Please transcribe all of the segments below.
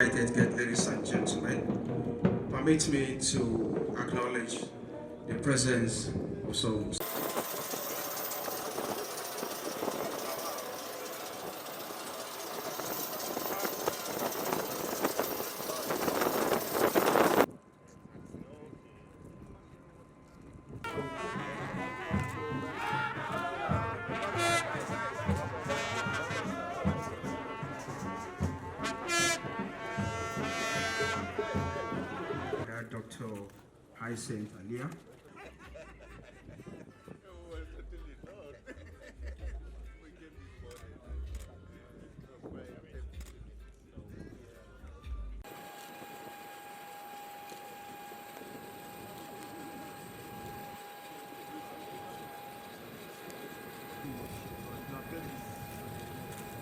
Ladies and gentlemen, permit me to acknowledge the presence of some. Dr. Hyacinth Alia.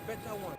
Better one.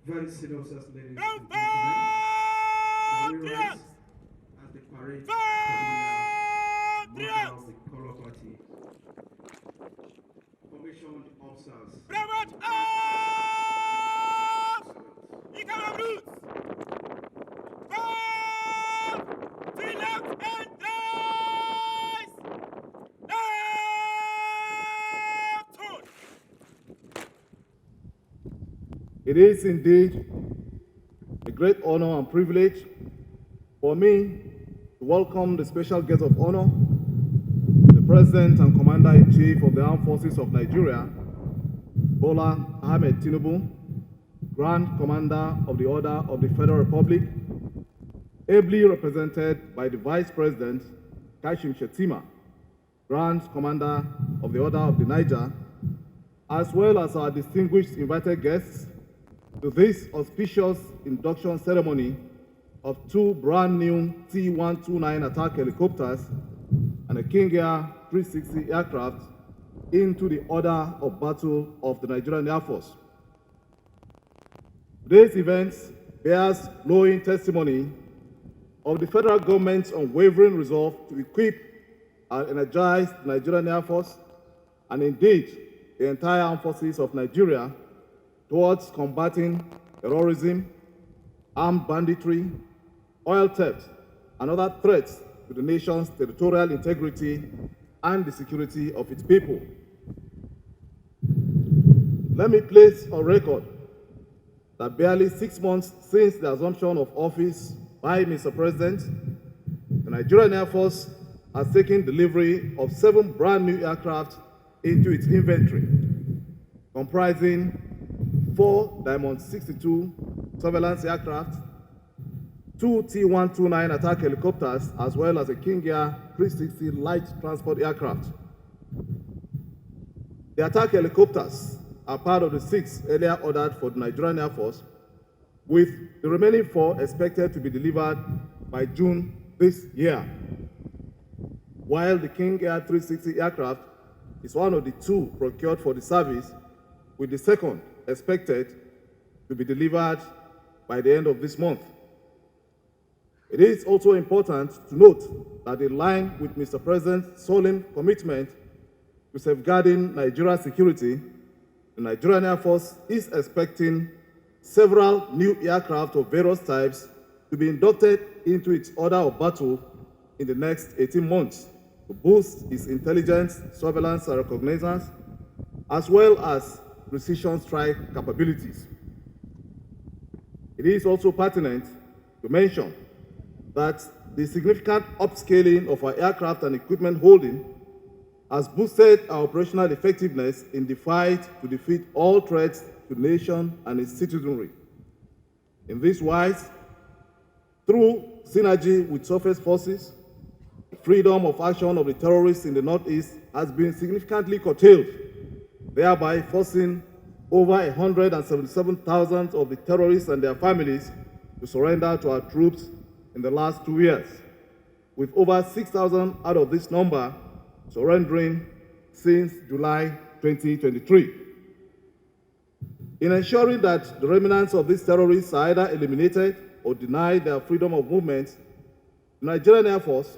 Very synopsis, ladies and gentlemen. Now we rise as the parade commander marshals the color party. Commissioned officers. It is indeed a great honor and privilege for me to welcome the special guest of honor, the President and Commander-in-Chief of the Armed Forces of Nigeria, BOLA AHMED TINUBU, Grand Commander of the Order of the Federal Republic, ably represented by the Vice President, KASHIM SHETTIMA, Grand Commander of the Order of the Niger, as well as our distinguished invited guests to this auspicious induction ceremony of two brand new T-129 Atak helicopters and a King Air 360 aircraft into the order of battle of the Nigerian Air Force. Today's event bears glowing testimony of the federal government's unwavering resolve to equip and energize the Nigerian Air Force and indeed the entire armed forces of Nigeria towards combating terrorism, armed banditry, oil theft, and other threats to the nation's territorial integrity and the security of its people. Let me place on record that barely 6 months since the assumption of office by Mr. President, the Nigerian Air Force has taken delivery of 7 brand new aircraft into its inventory, comprising 4 Diamond 62 surveillance aircraft, 2 T-129 Atak helicopters, as well as a King Air 360 light transport aircraft. The Atak helicopters are part of the 6 earlier ordered for the Nigerian Air Force, with the remaining 4 expected to be delivered by June this year. While the King Air 360 aircraft is one of the 2 procured for the service, with the second expected to be delivered by the end of this month. It is also important to note that in line with Mr. President's solemn commitment to safeguarding Nigeria's security, the Nigerian Air Force is expecting several new aircraft of various types to be inducted into its order of battle in the next 18 months to boost its intelligence, surveillance, and reconnaissance, as well as precision strike capabilities. It is also pertinent to mention that the significant upscaling of our aircraft and equipment holding has boosted our operational effectiveness in the fight to defeat all threats to the nation and its citizenry. In this wise, through synergy with surface forces, the freedom of action of the terrorists in the Northeast has been significantly curtailed, thereby forcing over 177,000 of the terrorists and their families to surrender to our troops in the last 2 years, with over 6,000 out of this number surrendering since July 2023. In ensuring that the remnants of these terrorists are either eliminated or denied their freedom of movement, the Nigerian Air Force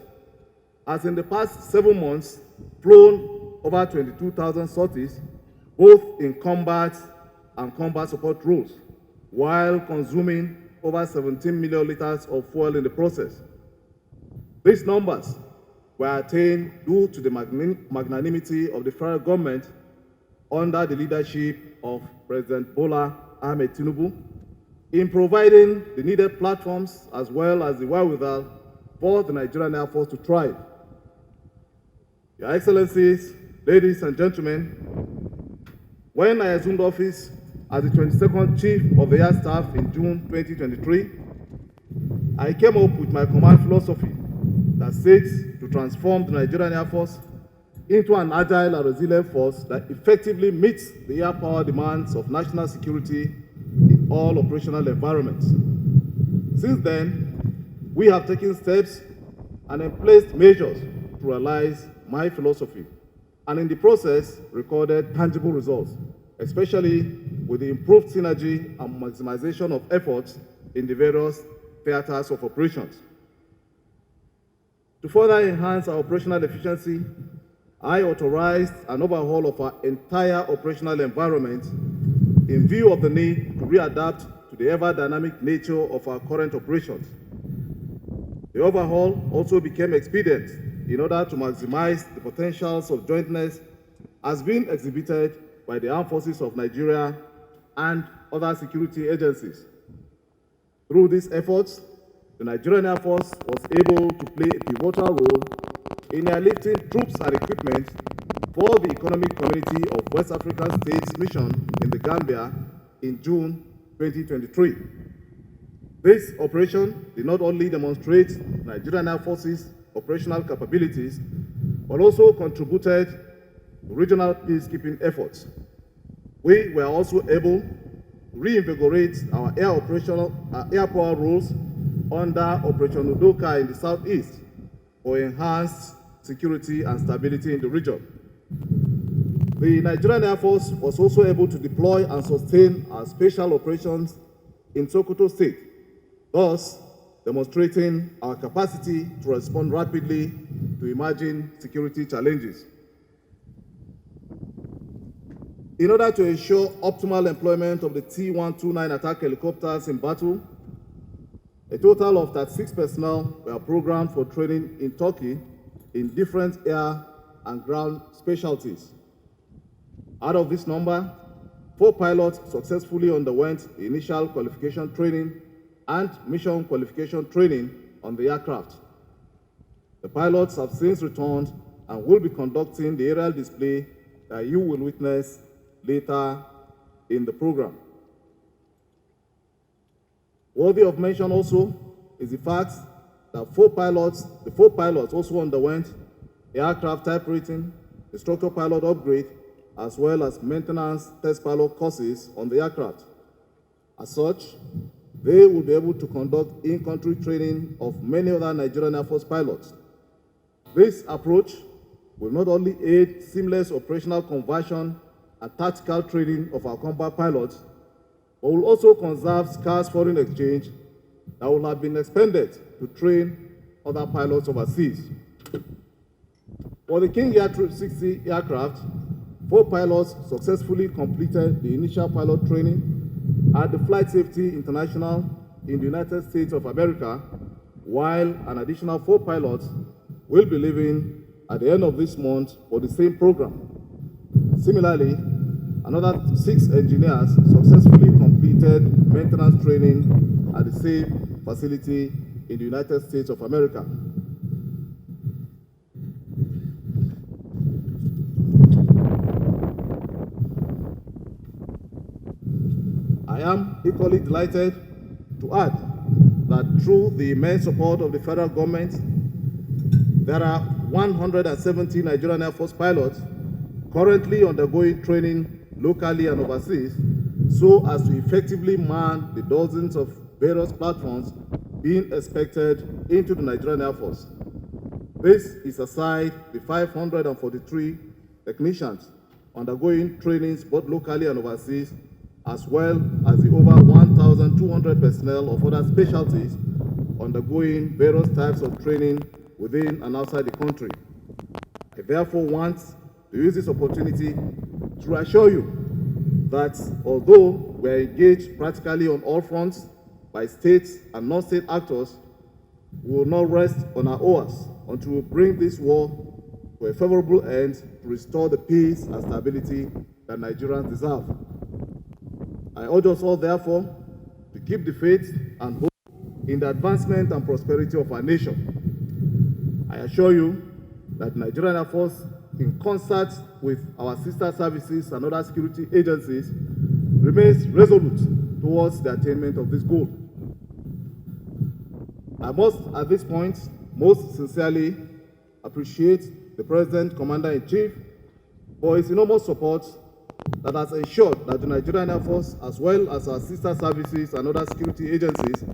has in the past 7 months flown over 22,000 sorties, both in combat and combat support roles, while consuming over 17 million liters of fuel in the process. These numbers were attained due to the magnanimity of the federal government under the leadership of President BOLA AHMED TINUBU in providing the needed platforms as well as the wherewithal for the Nigerian Air Force to thrive. Your Excellencies, ladies and gentlemen, when I assumed office as the 22nd Chief of the Air Staff in June 2023, I came up with my command philosophy that seeks to transform the Nigerian Air Force into an agile and resilient force that effectively meets the air power demands of national security in all operational environments. Since then, we have taken steps and emplaced measures to realize my philosophy, and in the process recorded tangible results, especially with the improved synergy and maximization of efforts in the various theaters of operations. To further enhance our operational efficiency, I authorized an overhaul of our entire operational environment in view of the need to readapt to the ever-dynamic nature of our current operations. The overhaul also became expedient in order to maximize the potentials of jointness as being exhibited by the armed forces of Nigeria and other security agencies. Through these efforts, the Nigerian Air Force was able to play a pivotal role in airlifting troops and equipment for the Economic Community of West African States mission in the Gambia in June 2023. This operation did not only demonstrate Nigerian Air Force's operational capabilities, but also contributed to regional peacekeeping efforts. We were also able to reinvigorate our air power roles under Operation Udoka in the southeast for enhanced security and stability in the region. The Nigerian Air Force was also able to deploy and sustain our special operations in Sokoto State, thus demonstrating our capacity to respond rapidly to emerging security challenges. In order to ensure optimal employment of the T-129 Atak helicopters in battle, a total of 36 personnel were programmed for training in Turkey in different air and ground specialties. Out of this number, 4 pilots successfully underwent initial qualification training and mission qualification training on the aircraft. The pilots have since returned and will be conducting the aerial display that you will witness later in the program. Worthy of mention also is the fact that the four pilots also underwent aircraft type rating, instructor pilot upgrade, as well as maintenance test pilot courses on the aircraft. As such, they will be able to conduct in-country training of many other Nigerian Air Force pilots. This approach will not only aid seamless operational conversion and tactical training of our combat pilots, but will also conserve scarce foreign exchange that will have been expended to train other pilots overseas. For the King Air 360 aircraft, 4 pilots successfully completed the initial pilot training at the Flight Safety International in the United States of America, while an additional 4 pilots will be leaving at the end of this month for the same program. Similarly, another 6 engineers successfully completed maintenance training at the same facility in the United States of America. I am equally delighted to add that through the immense support of the federal government, there are 170 Nigerian Air Force pilots currently undergoing training locally and overseas so as to effectively man the dozens of various platforms being expected into the Nigerian Air Force. This is aside the 543 technicians undergoing trainings both locally and overseas, as well as the over 1,200 personnel of other specialties undergoing various types of training within and outside the country. I therefore want to use this opportunity to assure you that although we are engaged practically on all fronts by state and non-state actors, we will not rest on our oars until we bring this war to a favorable end to restore the peace and stability that Nigerians deserve. I urge us all, therefore, to keep the faith and hope in the advancement and prosperity of our nation. I assure you that the Nigerian Air Force, in concert with our sister services and other security agencies, remains resolute towards the attainment of this goal. I must, at this point, most sincerely appreciate the President, Commander-in-Chief, for his enormous support that has ensured that the Nigerian Air Force, as well as our sister services and other security agencies,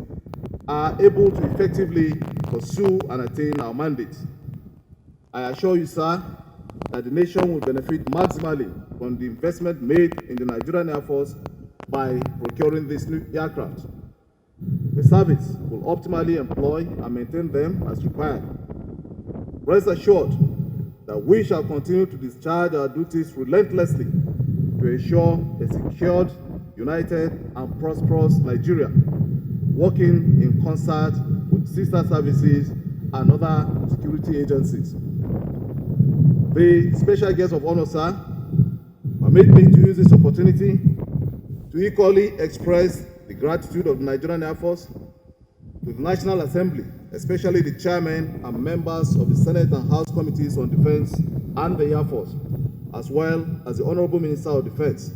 are able to effectively pursue and attain our mandate. I assure you, sir, that the nation will benefit maximally from the investment made in the Nigerian Air Force by procuring this new aircraft. The service will optimally employ and maintain them as required. Rest assured that we shall continue to discharge our duties relentlessly to ensure a secured, united, and prosperous Nigeria, working in concert with sister services and other security agencies. The special guest of honor, sir, permit me to use this opportunity to equally express the gratitude of the Nigerian Air Force to the National Assembly, especially the chairmen and members of the Senate and House Committees on Defense and the Air Force, as well as the Honorable Minister of Defense,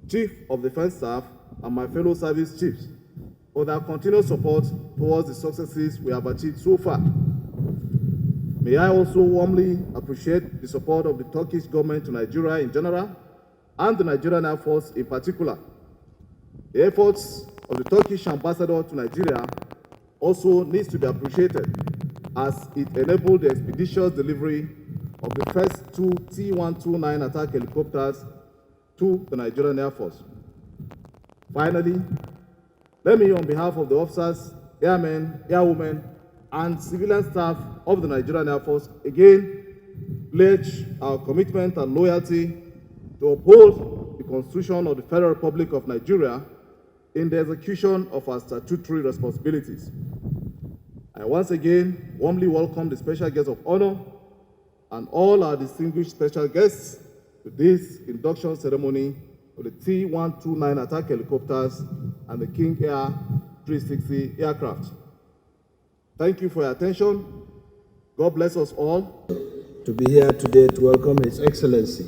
Chief of Defense Staff, and my fellow service chiefs for their continued support towards the successes we have achieved so far. May I also warmly appreciate the support of the Turkish government to Nigeria in general and the Nigerian Air Force in particular. The efforts of the Turkish ambassador to Nigeria also needs to be appreciated, as it enabled the expeditious delivery of the first 2 T-129 Atak helicopters to the Nigerian Air Force. Finally, let me, on behalf of the officers, airmen, airwomen, and civilian staff of the Nigerian Air Force, again pledge our commitment and loyalty to uphold the Constitution of the Federal Republic of Nigeria in the execution of our statutory responsibilities. I once again warmly welcome the special guest of honor and all our distinguished special guests to this induction ceremony of the T-129 Atak helicopters and the King Air 360 aircraft. Thank you for your attention. God bless us all. To be here today to welcome His Excellency,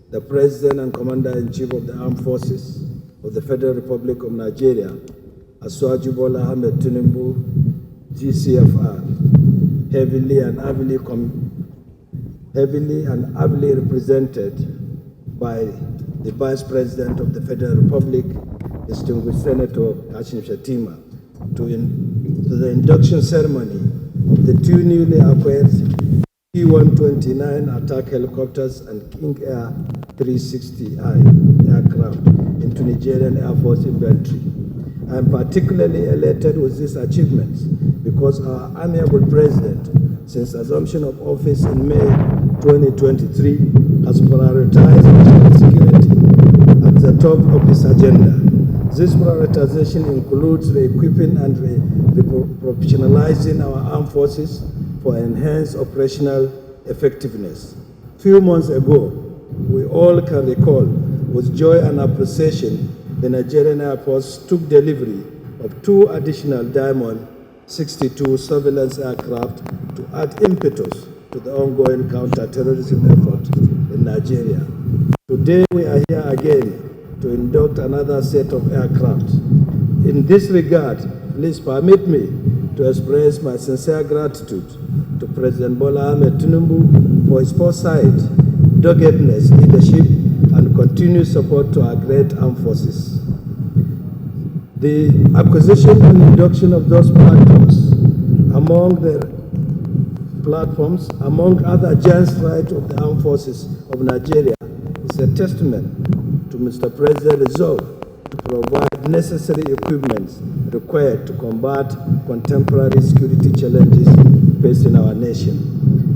the President and Commander-in-Chief of the Armed Forces of the Federal Republic of Nigeria, Bola Ahmed TINUBU, GCFR, heavily and ably represented by the Vice President of the Federal Republic, distinguished Senator KASHIM Shettima, to the induction ceremony of the two newly acquired P-129 Atak helicopters and King Air 360I aircraft into Nigerian Air Force inventory. I am particularly elated with these achievements because our amiable President, since assumption of office in May 2023, has prioritized national security at the top of his agenda. This prioritization includes re-equipping and professionalizing our armed forces for enhanced operational effectiveness. Few months ago, we all can recall with joy and appreciation the Nigerian Air Force took delivery of 2 additional Diamond 62 surveillance aircraft to add impetus to the ongoing counter-terrorism effort in Nigeria. Today we are here again to induct another set of aircraft. In this regard, please permit me to express my sincere gratitude to President BOLA TINUBU for his foresight, doggedness, leadership, and continued support to our great armed forces. The acquisition and induction of those platforms, among other giant strides of the armed forces of Nigeria, is a testament to Mr. President's resolve to provide necessary equipment required to combat contemporary security challenges facing our nation.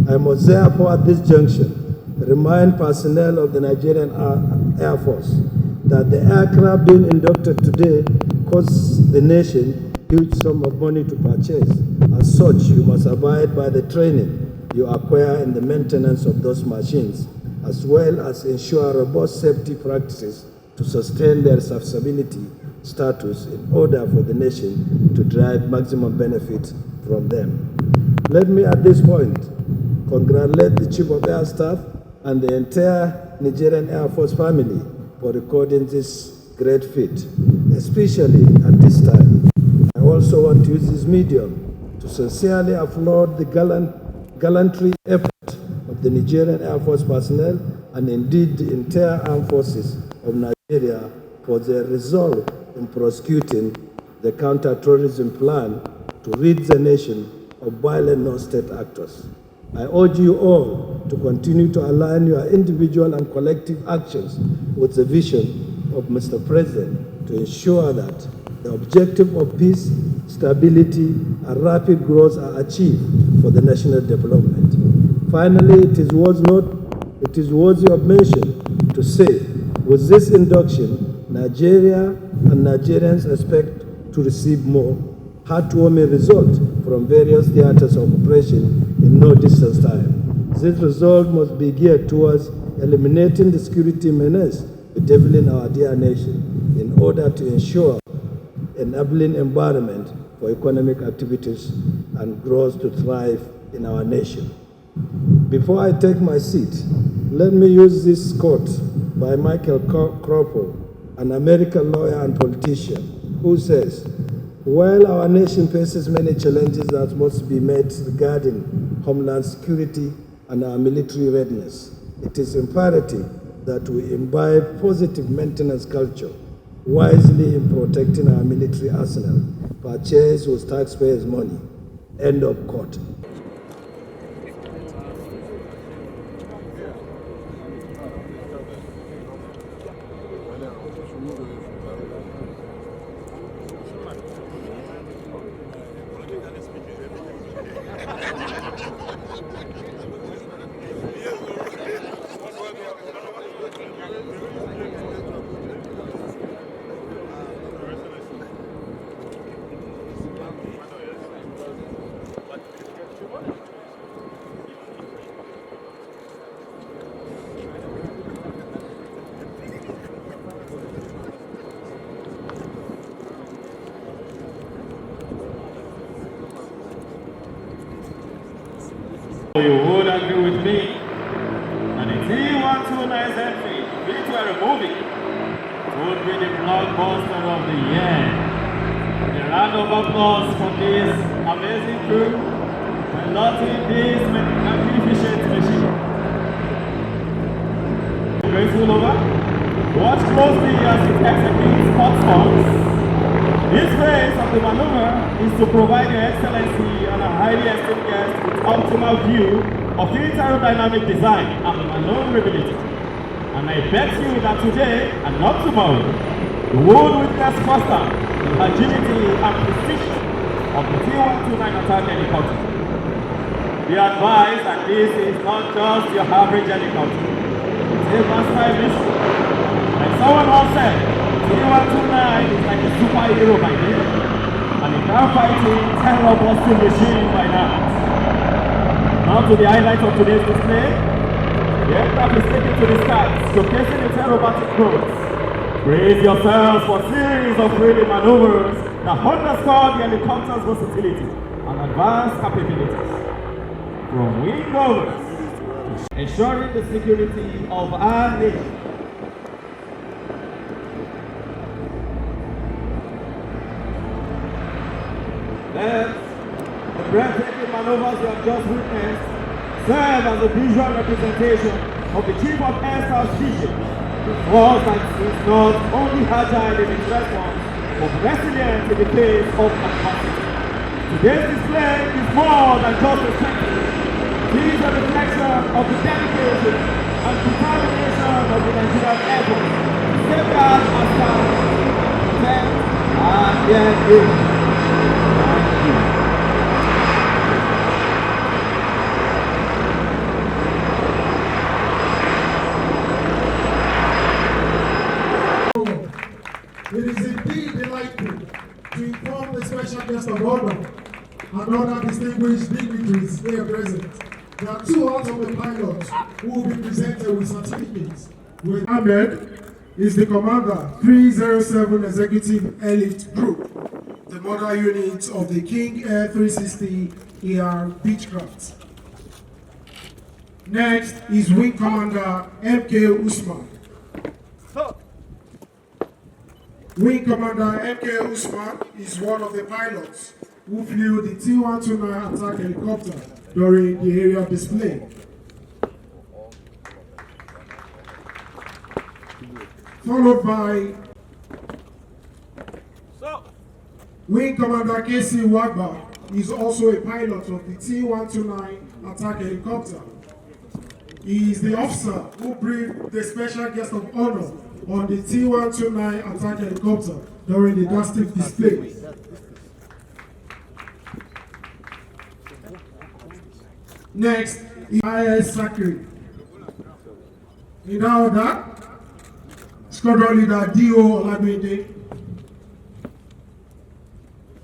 I must therefore at this junction remind personnel of the Nigerian Air Force that the aircraft being inducted today costs the nation a huge sum of money to purchase. As such, you must abide by the training you acquire in the maintenance of those machines, as well as ensure robust safety practices to sustain their serviceability status in order for the nation to derive maximum benefit from them. Let me at this point congratulate the Chief of Air Staff and the entire Nigerian Air Force family for recording this great feat, especially at this time. I also want to use this medium to sincerely applaud the gallantry effort of the Nigerian Air Force personnel and indeed the entire armed forces of Nigeria for their resolve in prosecuting the counter-terrorism plan to rid the nation of violent non-state actors. I urge you all to continue to align your individual and collective actions with the vision of Mr. President to ensure that the objective of peace, stability, and rapid growth are achieved for the national development. Finally, it is worthy of mention to say, with this induction, Nigeria and Nigerians expect to receive more heartwarming results from various theaters of operation in no distant time. This result must be geared towards eliminating the security menace bedeviling our dear nation in order to ensure enabling environment for economic activities and growth to thrive in our nation. Before I take my seat, let me use this quote by Michael Crawford, an American lawyer and politician, who says, "While our nation faces many challenges that must be met regarding homeland security and our military readiness, it is imperative that we imbibe positive maintenance culture wisely in protecting our military arsenal, purchased with taxpayers' money." End of quote. You would agree with me that the T-129 entry into a movie would be the blockbuster of the year. A round of applause for this amazing crew piloting this magnificent machine. Graceful over. Watch closely as it executes hot spots. This phase of the maneuver is to provide your excellency and a highly esteemed guest with optimal view of its aerodynamic design and maneuverability. And I bet you that today and not tomorrow, you will witness firsthand the agility and precision of the T129 attack helicopter. Be advised that this is not just your average helicopter. It's a master mission. Like someone once said, T129 is like a superhero by day, and a car-fighting, terror-busting machine by night. Now to the highlights of today's display. The aircraft is taken to the skies, showcasing its aerobatic crews. Brace yourselves for a series of thrilling maneuvers that underscore the helicopter's versatility and advanced capabilities. From wing overs, ensuring the security of our nation. Then, the breathtaking maneuvers you have just witnessed serve as a visual representation of the Chief of Air Staff's vision. The force that is not only agile in its response, but resilient in the face of adversity. Today's display is more than just a spectacle. It is a reflection of the dedication and determination of the Nigerian Air Force to safeguard our skies, protect and their aim. Thank you. It is indeed delightful to inform the special guest of honor and other distinguished dignitaries here present that two out of the pilots who will be presented with certificates with AHMED is the Commander 307 Executive Elite Group, the mother unit of the King Air 360 ER Beechcraft. Next is Wing Commander MK Usman. Wing Commander MK Usman is one of the pilots who flew the T129 attack helicopter during the aerial display. Followed by Wing Commander KC Wagba is also a pilot of the T129 attack helicopter. He is the officer who briefed the special guest of honor on the T129 attack helicopter during the drastic display. Next is IS Sakri. In order, Squadron Leader D.O. Olamide.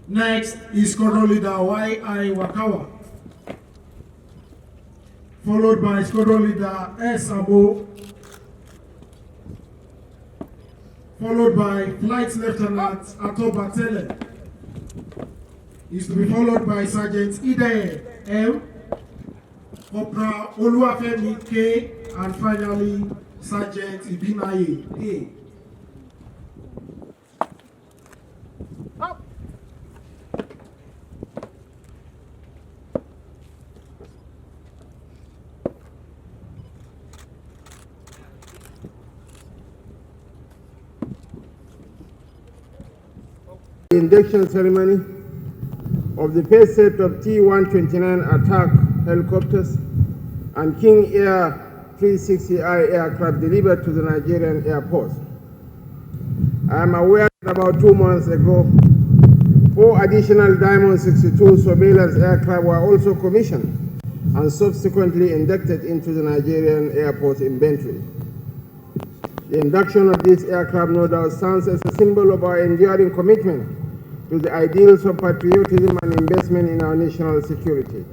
Next is Squadron Leader Y.I. Wakawa. Followed by Squadron Leader S. Abo. Followed by Flight Lieutenant Ato Batele. Is to be followed by Sergeant Ide M. Corporal Oluwafemi K. And finally Sergeant Ibinaye A. The induction ceremony of the first set of T129 attack helicopters and King Air 360I aircraft delivered to the Nigerian Air Force. I am aware that about 2 months ago, 4 additional Diamond 62 surveillance aircraft were also commissioned and subsequently inducted into the Nigerian Air Force inventory. The induction of this aircraft no doubt stands as a symbol of our enduring commitment to the ideals of patriotism and investment in our national security.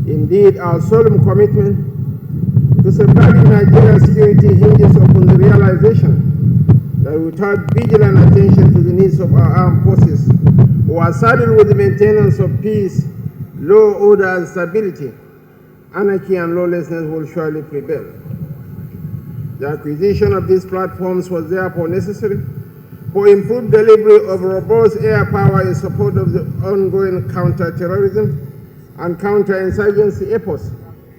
Indeed, our solemn commitment to safeguarding Nigeria's security hinges upon the realization that without vigilant attention to the needs of our armed forces, who are saddled with the maintenance of peace, law, order, and stability, anarchy and lawlessness will surely prevail. The acquisition of these platforms was therefore necessary for improved delivery of robust air power in support of the ongoing counter-terrorism and counter-insurgency efforts,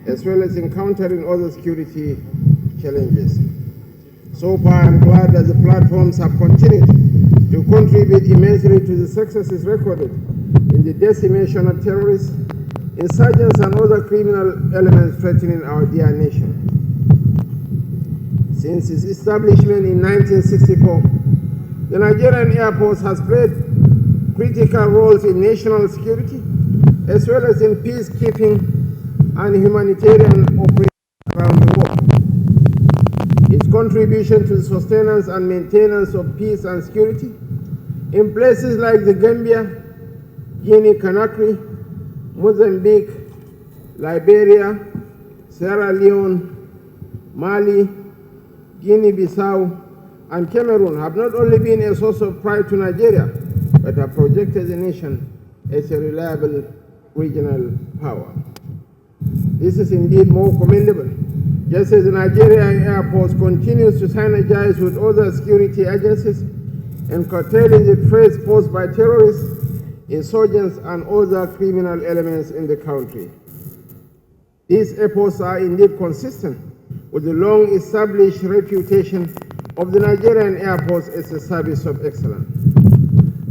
as well as encountering other security challenges. So far, I'm glad that the platforms have continued to contribute immensely to the successes recorded in the decimation of terrorists, insurgents, and other criminal elements threatening our dear nation. Since its establishment in 1964, the Nigerian Air Force has played critical roles in national security, as well as in peacekeeping and humanitarian operations around the world. Its contribution to the sustenance and maintenance of peace and security in places like the Gambia, Guinea-Conakry, Mozambique, Liberia, Sierra Leone, Mali, Guinea-Bissau, and Cameroon have not only been a source of pride to Nigeria, but have projected the nation as a reliable regional power. This is indeed more commendable, just as the Nigerian Air Force continues to synergize with other security agencies in curtailing the threats posed by terrorists, insurgents, and other criminal elements in the country. These efforts are indeed consistent with the long-established reputation of the Nigerian Air Force as a service of excellence.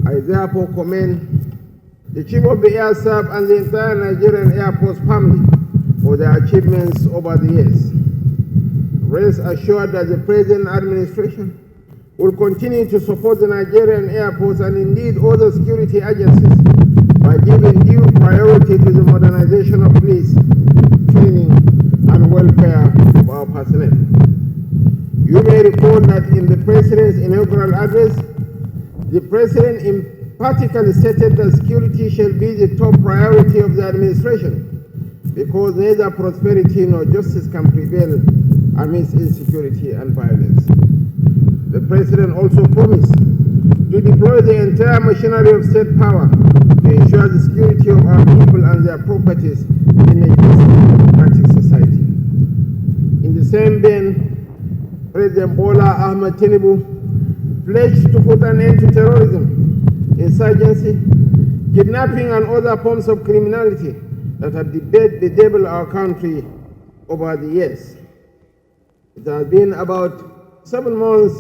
I therefore commend the Chief of the Air Staff and the entire Nigerian Air Force family for their achievements over the years. Rest assured that the present administration will continue to support the Nigerian Air Force and indeed other security agencies by giving due priority to the modernization of police, training, and welfare of our personnel. You may recall that in the President's inaugural address, the President emphatically stated that security shall be the top priority of the administration, because neither prosperity nor justice can prevail amidst insecurity and violence. The President also promised to deploy the entire machinery of state power to ensure the security of our people and their properties in a just and democratic society. In the same vein, President BOLA AHMED TINUBU pledged to put an end to terrorism, insurgency, kidnapping, and other forms of criminality that have bedeviled our country over the years. It has been about 7 months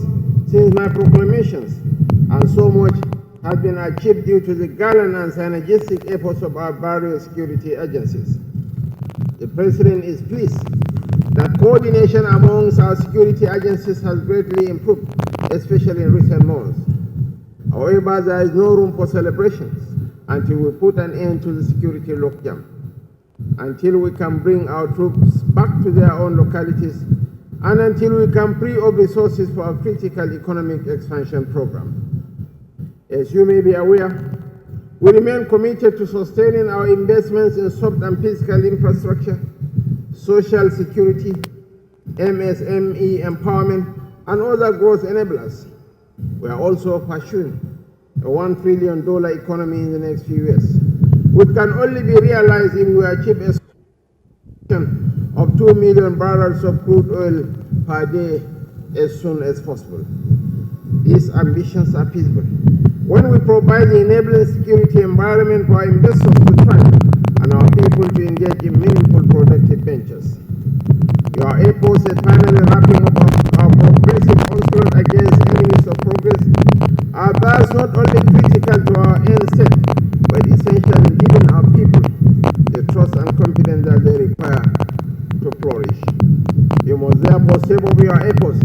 since my proclamations, and so much has been achieved due to the gallant and synergistic efforts of our various security agencies. The President is pleased that coordination amongst our security agencies has greatly improved, especially in recent months. However, there is no room for celebrations until we put an end to the security logjam, until we can bring our troops back to their own localities, and until we can free up resources for our critical economic expansion program. As you may be aware, we remain committed to sustaining our investments in soft and physical infrastructure, social security, MSME empowerment, and other growth enablers. We are also pursuing a $1 trillion economy in the next few years, which can only be realized if we achieve a of 2 million barrels of crude oil per day as soon as possible. These ambitions are feasible when we provide the enabling security environment for our investors to thrive and our people to engage in meaningful productive ventures. Your efforts at finally wrapping up our progressive onslaught against enemies of progress are thus not only critical to our end set, but essential in giving our people the trust and confidence that they require to flourish. You must therefore step up your efforts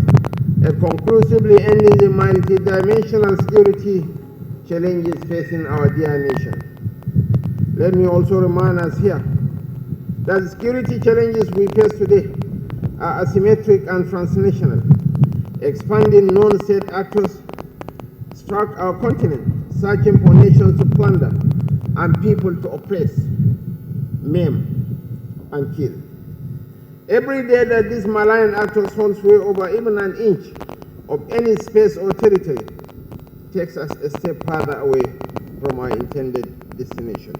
at conclusively ending the multi-dimensional security challenges facing our dear nation. Let me also remind us here that the security challenges we face today are asymmetric and transnational. Expanding non-state actors struck our continent, searching for nations to plunder and people to oppress, maim, and kill. Every day that these malign actors hold sway over even an inch of any space or territory takes us a step further away from our intended destination.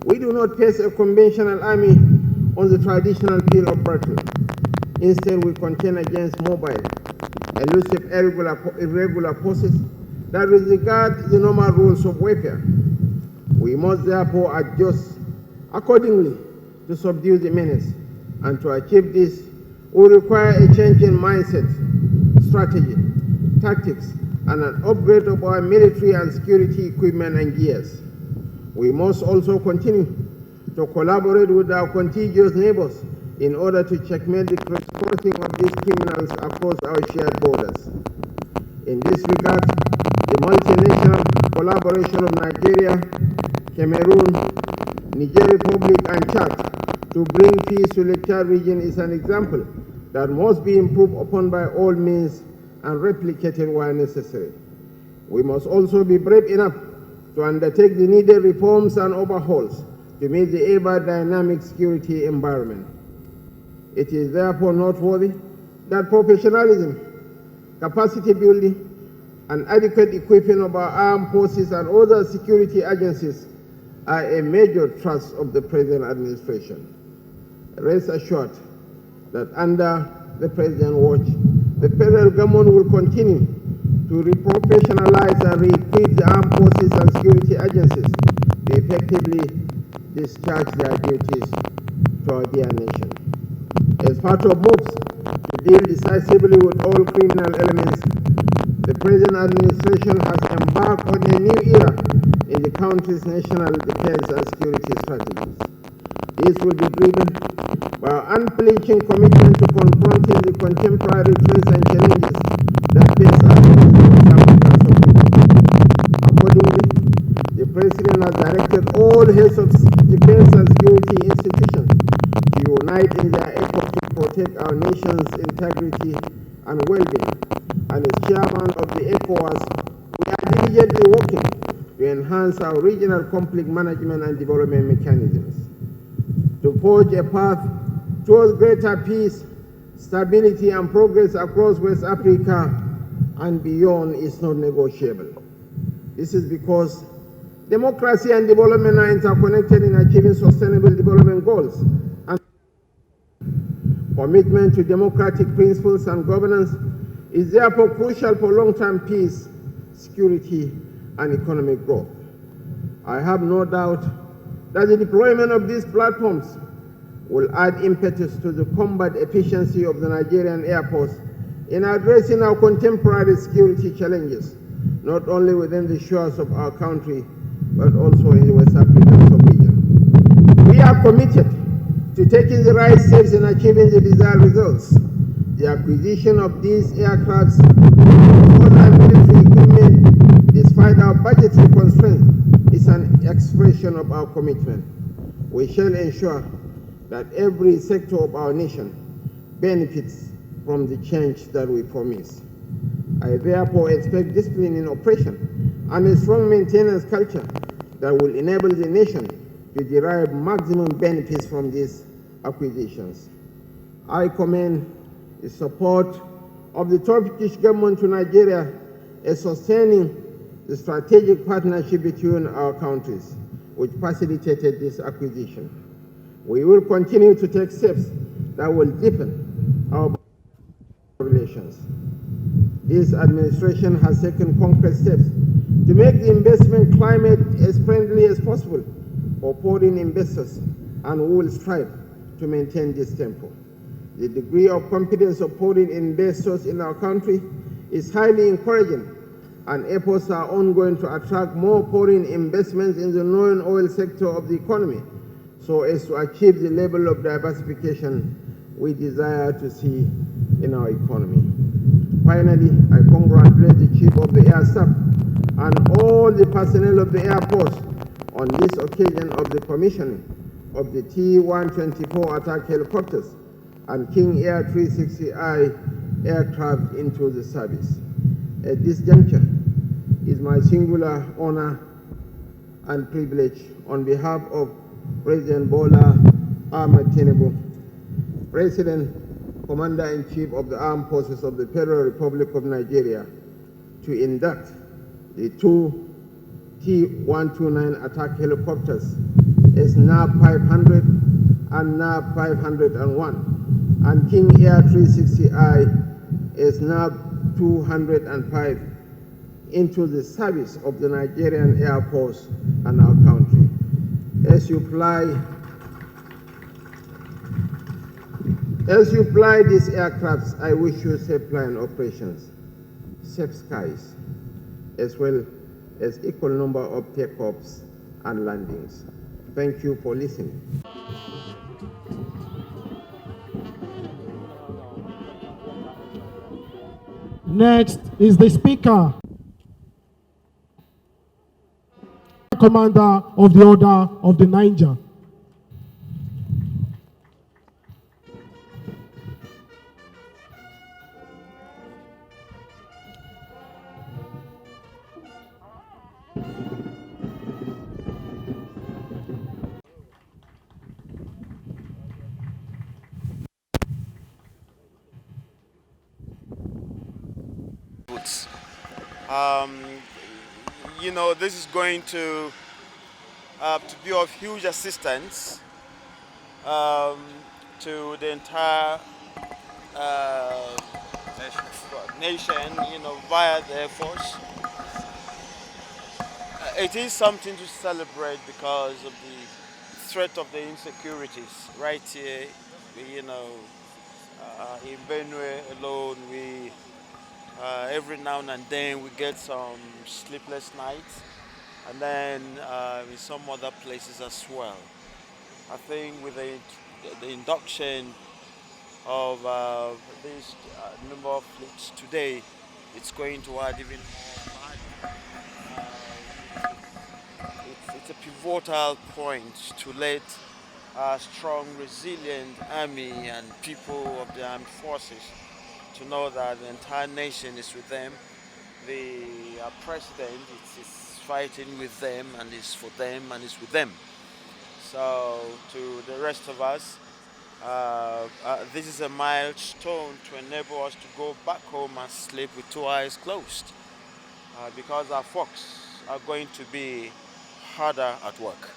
We do not face a conventional army on the traditional field of battle. Instead, we contend against mobile, elusive, irregular forces that disregard the normal rules of warfare. We must therefore adjust accordingly to subdue the menace, and to achieve this will require a change in mindset, strategy, tactics, and an upgrade of our military and security equipment and gears. We must also continue to collaborate with our contiguous neighbors in order to checkmate the crossing of these criminals across our shared borders. In this regard, the multinational collaboration of Nigeria, Cameroon, Niger Republic, and Chad to bring peace to the Chad region is an example that must be improved upon by all means and replicated where necessary. We must also be brave enough to undertake the needed reforms and overhauls to meet the ever-dynamic security environment. It is therefore noteworthy that professionalism, capacity building, and adequate equipping of our armed forces and other security agencies are a major thrust of the present administration. Rest assured that under the President's watch, the federal government will continue to reprofessionalize and re-equip the armed forces and security agencies to effectively discharge their duties to our dear nation. As part of moves to deal decisively with all criminal elements, the present administration has embarked on a new era in the country's national defense and security strategies. This will be driven by our unflinching commitment to confronting the contemporary threats and challenges that face us in the West African subregion. Accordingly, the President has directed all heads of defense and security institutions to unite in their effort to protect our nation's integrity and well-being. And as chairman of the ECOWAS, we are diligently working to enhance our regional conflict management and development mechanisms. To forge a path towards greater peace, stability, and progress across West Africa and beyond is not negotiable. This is because democracy and development are interconnected in achieving sustainable development goals. And commitment to democratic principles and governance is therefore crucial for long-term peace, security, and economic growth. I have no doubt that the deployment of these platforms will add impetus to the combat efficiency of the Nigerian Air Force in addressing our contemporary security challenges, not only within the shores of our country, but also in the West African sub-region. We are committed to taking the right steps in achieving the desired results. The acquisition of these aircrafts and other military equipment, despite our budgetary constraints, is an expression of our commitment. We shall ensure that every sector of our nation benefits from the change that we promise. I therefore expect discipline in operation and a strong maintenance culture that will enable the nation to derive maximum benefits from these acquisitions. I commend the support of the Turkish government to Nigeria as sustaining the strategic partnership between our countries, which facilitated this acquisition. We will continue to take steps that will deepen our relations. This administration has taken concrete steps to make the investment climate as friendly as possible for foreign investors, and we will strive to maintain this tempo. The degree of confidence of foreign investors in our country is highly encouraging, and efforts are ongoing to attract more foreign investments in the non-oil sector of the economy, so as to achieve the level of diversification we desire to see in our economy. Finally, I congratulate the Chief of the Air Staff and all the personnel of the Air Force on this occasion of the commissioning of the T-124 Atak helicopters and King Air 360I aircraft into the service. At this juncture, it is my singular honor and privilege on behalf of President BOLA AHMED TINUBU, President, Commander-in-Chief of the Armed Forces of the Federal Republic of Nigeria, to induct the two T-129 Atak helicopters as NAV 500 and NAV 501, and King Air 360I as NAV 205 into the service of the Nigerian Air Force and our country. As you fly these aircrafts, I wish you safe flying operations, safe skies, as well as equal number of takeoffs and landings. Thank you for listening. Next is the Speaker, Commander of the Order of the Niger. You know, this is going to be of huge assistance to the entire nation, you know, via the Air Force. It is something to celebrate because of the threat of the insecurities right here. You know, in Benue alone, we every now and then we get some sleepless nights, and then in some other places as well. I think with the induction of this number of fleets today, it's going to add even more value. It's a pivotal point to let a strong, resilient army and people of the armed forces to know that the entire nation is with them. The president is fighting with them and is for them and is with them. So to the rest of us, this is a milestone to enable us to go back home and sleep with two eyes closed, because our folks are going to be harder at work.